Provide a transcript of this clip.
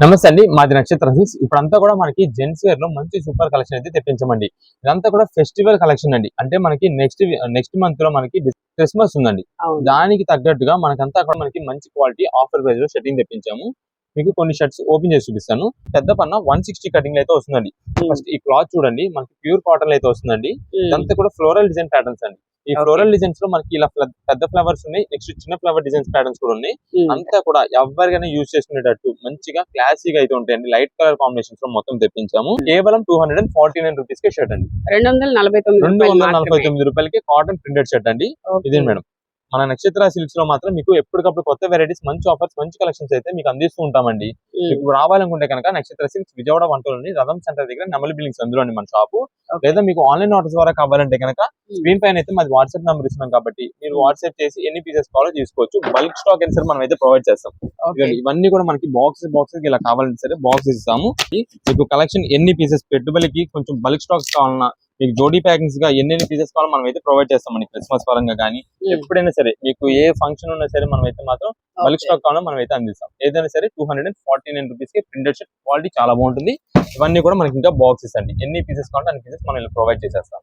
నమస్తే అండి, మాది నక్షత్ర సిల్క్స్. ఇప్పుడంతా కూడా మనకి జెంట్స్ వేర్ లో మంచి సూపర్ కలెక్షన్ అయితే తెప్పించమండి. ఇదంతా కూడా ఫెస్టివల్ కలెక్షన్ అండి. అంటే మనకి నెక్స్ట్ మంత్ లో మనకి క్రిస్మస్ ఉందండి. దానికి తగ్గట్టుగా మనకంతా కూడా మనకి మంచి క్వాలిటీ ఆఫర్ ప్రైస్ లో షర్టింగ్ తెప్పించాము. మీకు కొన్ని షర్ట్స్ ఓపెన్ చేసి చూపిస్తాను. పెద్ద పన్న 160 కటింగ్ అయితే వస్తుందండి. ఫస్ట్ ఈ క్లాత్ చూడండి, మనకి ప్యూర్ కాటన్ అయితే వస్తుందండి. ఇదంతా కూడా ఫ్లోరల్ డిజైన్ ప్యాటర్న్స్ అండి. ఈ ఫ్లోరల్ డిజైన్స్ లో మనకి ఇలా పెద్ద ఫ్లవర్స్ ఉన్నాయి, నెక్స్ట్ చిన్న ఫ్లవర్ డిజైన్స్ ప్యాటర్న్స్ కూడా ఉన్నాయి. అంతా కూడా ఎవరికైనా యూజ్ చేసుకునేటట్టు మంచిగా క్లాసీగా అయితే ఉంటాయండి. లైట్ కలర్ కాంబినేషన్స్ లో మొత్తం తెప్పించాము. కేవలం 249 రూపీస్ కే షర్ట్ అండి. 249 రూపాయలకి కాటన్ ప్రింటెడ్ షర్ట్ అండి. ఇదే మేడం, మన నక్షత్ర సిల్క్స్ లో మాత్రం మీకు ఎప్పటికప్పుడు కొత్త వెరైటీస్, మంచి ఆఫర్స్, మంచి కలెక్షన్స్ అయితే మీకు అందిస్తూ ఉంటామండి. మీకు రావాలనుకుంటే కనుక నక్షత్ర సిల్క్స్ విజయవాడ వంటలోని రథం సెంటర్ దగ్గర నెమలి బిల్డింగ్స్ అందులో మన షాపు. లేదా మీకు ఆన్లైన్ ఆర్డర్స్ ద్వారా కావాలంటే కనుక స్క్రీన్ పైన అయితే మాది వాట్సాప్ నెంబర్ ఇస్తున్నాం కాబట్టి మీరు వాట్సాప్ చేసి ఎన్ని పీసెస్ కావాలో తీసుకోవచ్చు. బల్క్ స్టాక్ అయినా సరే మనం అయితే ప్రొవైడ్ చేస్తాం. ఇవన్నీ కూడా మనకి బాక్సెస్ ఇలా కావాలంటే సరే బాక్స్ ఇస్తాము. మీకు కలెక్షన్ ఎన్ని పీసెస్, పెట్టుబడికి కొంచెం బల్క్ స్టాక్స్ కావాలన్నా, మీకు జోడీ ప్యాకింగ్స్ గా ఎన్ని పీసెస్ కావాలో మనం అయితే ప్రొవైడ్ చేస్తామండి. క్రిస్మస్ పరంగా కానీ ఎప్పుడైనా సరే మీకు ఏ ఫంక్షన్ ఉన్నా సరే మనం అయితే మాత్రం బల్క్ స్టాక్ కావాలో మనం అయితే అందిస్తాం. ఏదైనా సరే 249 రూపీస్ కి ప్రింటెడ్ షర్ట్, క్వాలిటీ చాలా బాగుంటుంది. ఇవన్నీ కూడా మనకి ఇంకా బాక్సెస్ అండి. ఎన్ని పీసెస్ కావాలంటే అన్ని పీసెస్ మనం ప్రొవైడ్ చేసేస్తాం.